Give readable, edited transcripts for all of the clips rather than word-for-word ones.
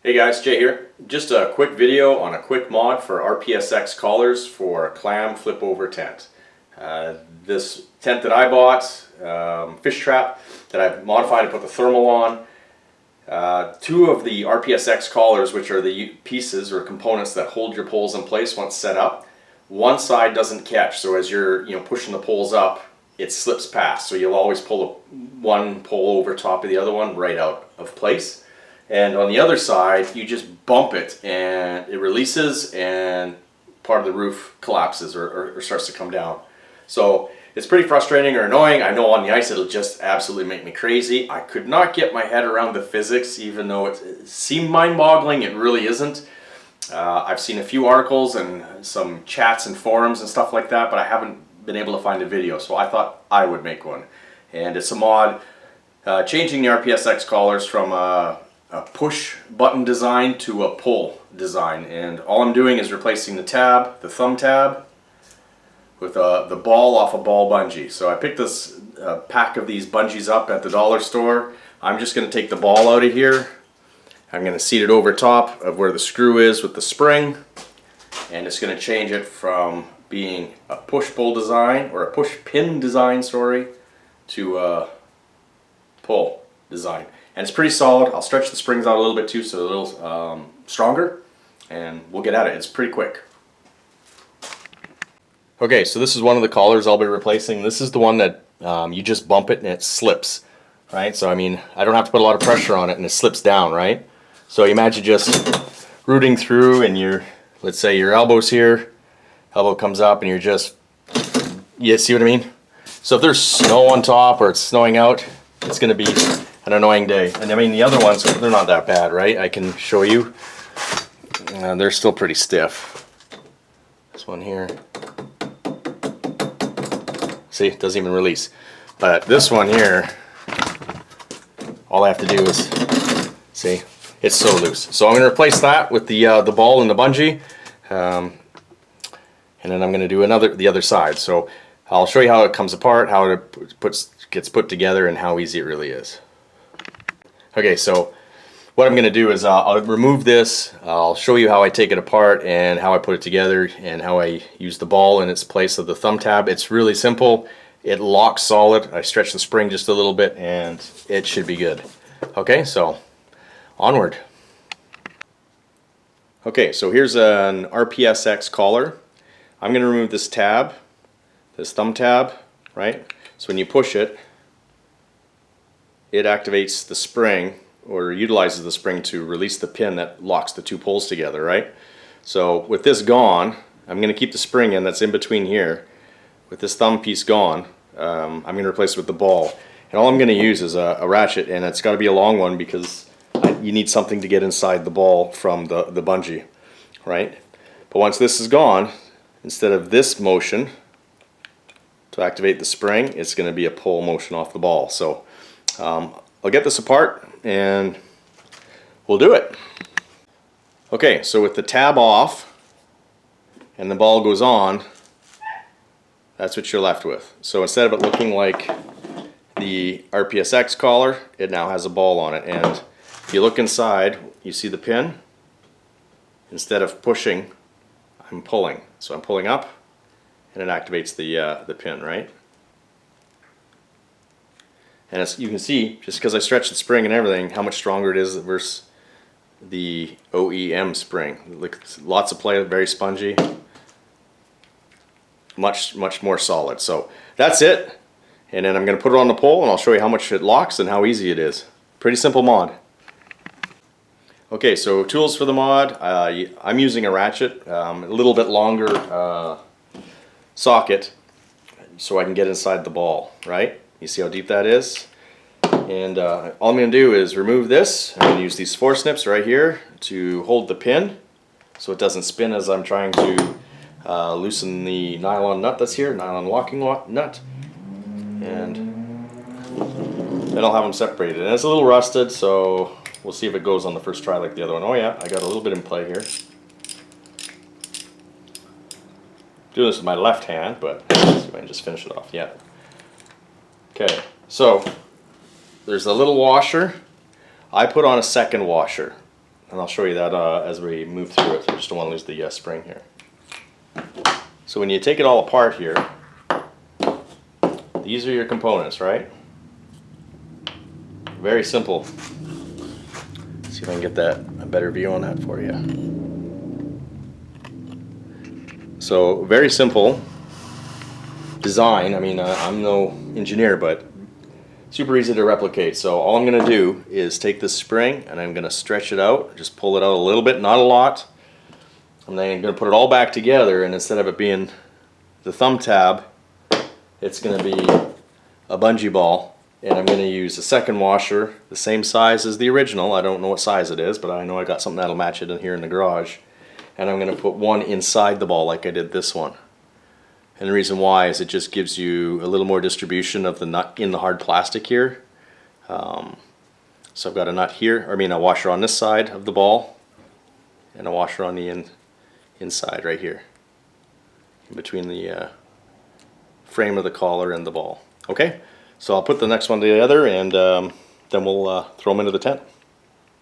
Hey guys, Jay here. Just a quick video on a quick mod for RPSX collars for a Clam flip over tent. This tent that I bought, fish trap, that I've modified to put the thermal on. Two of the RPSX collars, which are the pieces or components that hold your poles in place once set up, one side doesn't catch, so as you're pushing the poles up, it slips past. So you'll always pull one pole over top of the other one right out of place. And on the other side, you just bump it and it releases and part of the roof collapses or starts to come down. So it's pretty frustrating or annoying. I know on the ice it'll just absolutely make me crazy. I could not get my head around the physics, even though it seemed mind-boggling. It really isn't. I've seen a few articles and some chats and forums and stuff like that, but I haven't been able to find a video, so I thought I would make one. And it's a mod changing the RPSX collars from a push button design to a pull design, and all I'm doing is replacing the tab, the thumb tab, with the ball off a ball bungee. So I picked this pack of these bungees up at the dollar store. I'm just going to take the ball out of here. I'm going to seat it over top of where the screw is with the spring, and it's going to change it from being a push pull design, or a push pin design, sorry, to a pull design. And it's pretty solid. I'll stretch the springs out a little bit too, so they're a little stronger, and we'll get at it. It's pretty quick. Okay, so this is one of the collars I'll be replacing. This is the one that you just bump it and it slips, right? So I mean, I don't have to put a lot of pressure on it and it slips down, right? So imagine just rooting through and let's say your elbow's here, elbow comes up and you're just, you see what I mean? So if there's snow on top or it's snowing out, it's going to be an annoying day. And I mean, the other ones, they're not that bad, right? I can show you. They're still pretty stiff. This one here. See, it doesn't even release. But this one here, all I have to do is, see, it's so loose. So I'm going to replace that with the ball and the bungee. And then I'm going to do the other side. So I'll show you how it comes apart, how it gets put together, and how easy it really is. Okay, so what I'm going to do is I'll remove this, I'll show you how I take it apart and how I put it together and how I use the ball in its place of the thumb tab. It's really simple. It locks solid. I stretch the spring just a little bit and it should be good. Okay, so onward. Okay, so here's an RPSX collar. I'm going to remove this tab, this thumb tab, right? So when you push it, it activates the spring, or utilizes the spring to release the pin that locks the two poles together, right? So with this gone, I'm going to keep the spring in that's in between here. With this thumb piece gone, I'm going to replace it with the ball. And all I'm going to use is a ratchet, and it's got to be a long one because you need something to get inside the ball from the bungee, right? But once this is gone, instead of this motion to activate the spring, it's going to be a pull motion off the ball. So I'll get this apart and we'll do it. Okay, so with the tab off and the ball goes on, that's what you're left with. So instead of it looking like the RPSX collar, it now has a ball on it. And if you look inside, you see the pin. Instead of pushing, I'm pulling. So I'm pulling up and it activates the pin, right? And as you can see, just because I stretch the spring and everything, how much stronger it is versus the OEM spring. Like, lots of play, very spongy, much more solid. So that's it. And then I'm going to put it on the pole and I'll show you how much it locks and how easy it is. Pretty simple mod. Okay, so tools for the mod. I'm using a ratchet, a little bit longer socket, so I can get inside the ball, right? You see how deep that is? And all I'm going to do is remove this. I'm going to use these foresnips right here to hold the pin so it doesn't spin as I'm trying to loosen the nylon nut that's here, nylon locking nut. And then I'll have them separated. And it's a little rusted, so we'll see if it goes on the first try like the other one. Oh yeah, I got a little bit in play here. Doing this with my left hand, but let's see if I can just finish it off. Yeah. Okay, so there's a little washer. I put on a second washer. and I'll show you that as we move through it. I just don't want to lose the spring here. So when you take it all apart here, these are your components, right? Very simple. Let's see if I can get a better view on that for you. So very simple design. I mean, I'm no engineer, but super easy to replicate. So all I'm going to do is take this spring and I'm going to stretch it out, just pull it out a little bit, not a lot. And then I'm going to put it all back together, and instead of it being the thumb tab, it's going to be a bungee ball. And I'm going to use a second washer, the same size as the original. I don't know what size it is, but I know I got something that'll match it in here in the garage. And I'm going to put one inside the ball like I did this one. And the reason why is it just gives you a little more distribution of the nut in the hard plastic here. So I've got a nut here, or I mean a washer on this side of the ball, and a washer on the inside right here, in between the frame of the collar and the ball. Okay, so I'll put the next one together, and then we'll throw them into the tent,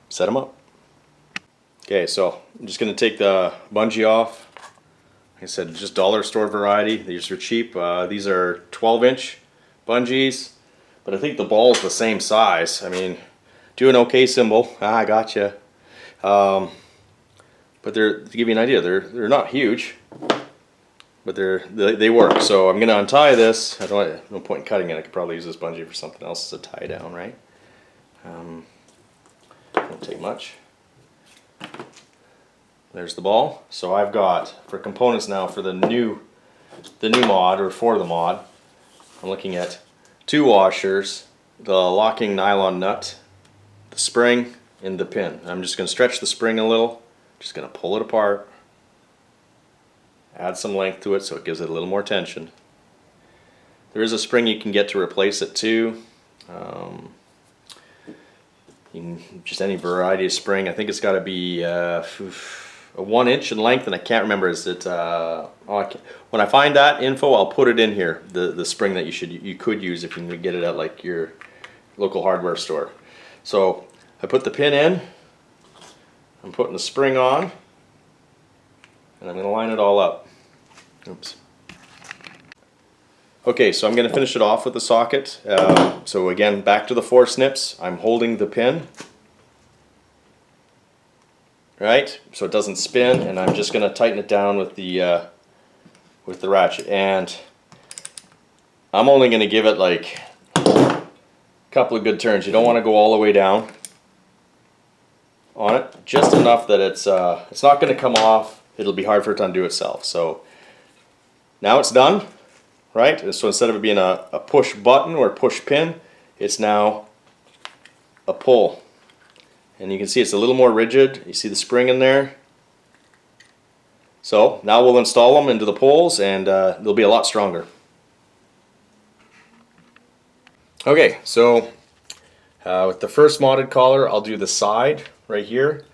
set them up. Okay, so I'm just going to take the bungee off. Like I said, just dollar store variety. These are cheap. These are 12-inch bungees, but I think the ball is the same size. I mean, do an okay symbol. I gotcha. But to give you an idea, they're not huge, but they work. So I'm going to untie this. No point in cutting it. I could probably use this bungee for something else as a tie down, right? Won't take much. There's the ball. So I've got, for components now for the new mod, or for the mod, I'm looking at 2 washers, the locking nylon nut, the spring, and the pin. I'm just going to stretch the spring a little, just going to pull it apart, add some length to it so it gives it a little more tension. There is a spring you can get to replace it too. Just any variety of spring. I think it's got to be a 1 inch in length, and I can't remember. Is it? When I find that info, I'll put it in here. The spring that you could use if you can get it at like your local hardware store. So I put the pin in. I'm putting the spring on, and I'm going to line it all up. Oops. Okay, so I'm going to finish it off with the socket. So again, back to the 4 snips. I'm holding the pin, right, so it doesn't spin, and I'm just going to tighten it down with the ratchet. And I'm only going to give it like a couple of good turns. You don't want to go all the way down on it, just enough that it's not going to come off. It'll be hard for it to undo itself. So now it's done. Right? So instead of it being a push button or push pin, it's now a pull. And you can see it's a little more rigid. You see the spring in there. So now we'll install them into the poles, and they'll be a lot stronger. Okay, so with the first modded collar, I'll do the side right here.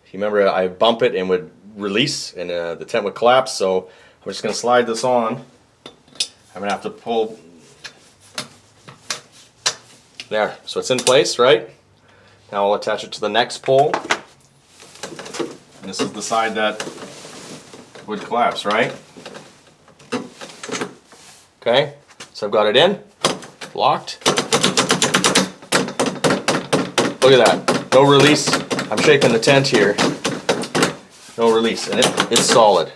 If you remember, I bump it and would release, and the tent would collapse. So I'm just going to slide this on. I'm going to have to pull there, so it's in place, right? Now I'll attach it to the next pole. And this is the side that would collapse, right? Okay, so I've got it in, locked. Look at that, no release. I'm shaking the tent here. No release, and it's solid.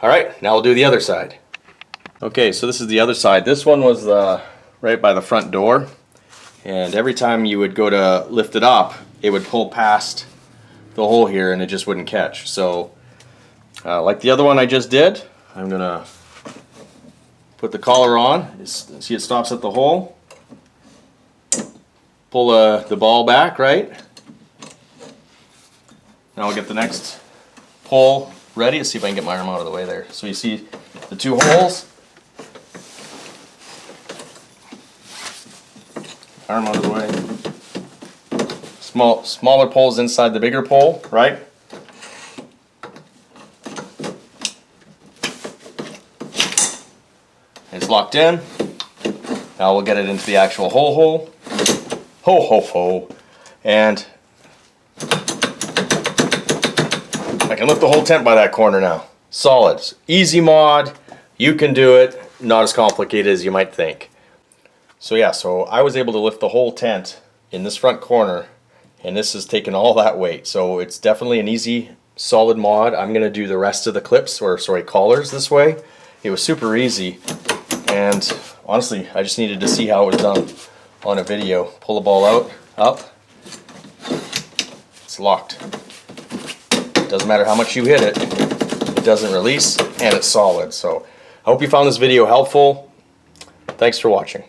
All right, now we'll do the other side. Okay, so this is the other side. This one was right by the front door, and every time you would go to lift it up, it would pull past the hole here and it just wouldn't catch. So like the other one I just did, I'm gonna put the collar on. See, it stops at the hole. Pull the ball back, right? Now I'll get the next pole ready. Let's see if I can get my arm out of the way there. So you see the 2 holes. Arm out of the way. Smaller poles inside the bigger pole, right? It's locked in. Now we'll get it into the actual hole. Ho ho ho. And I can lift the whole tent by that corner now. Solid. Easy mod. You can do it. Not as complicated as you might think. So yeah, so I was able to lift the whole tent in this front corner, and this has taken all that weight. So it's definitely an easy, solid mod. I'm gonna do the rest of the clips, or sorry, collars this way. It was super easy, and honestly, I just needed to see how it was done on a video. Pull the ball out, up. It's locked. Doesn't matter how much you hit it, it doesn't release, and it's solid. So I hope you found this video helpful. Thanks for watching.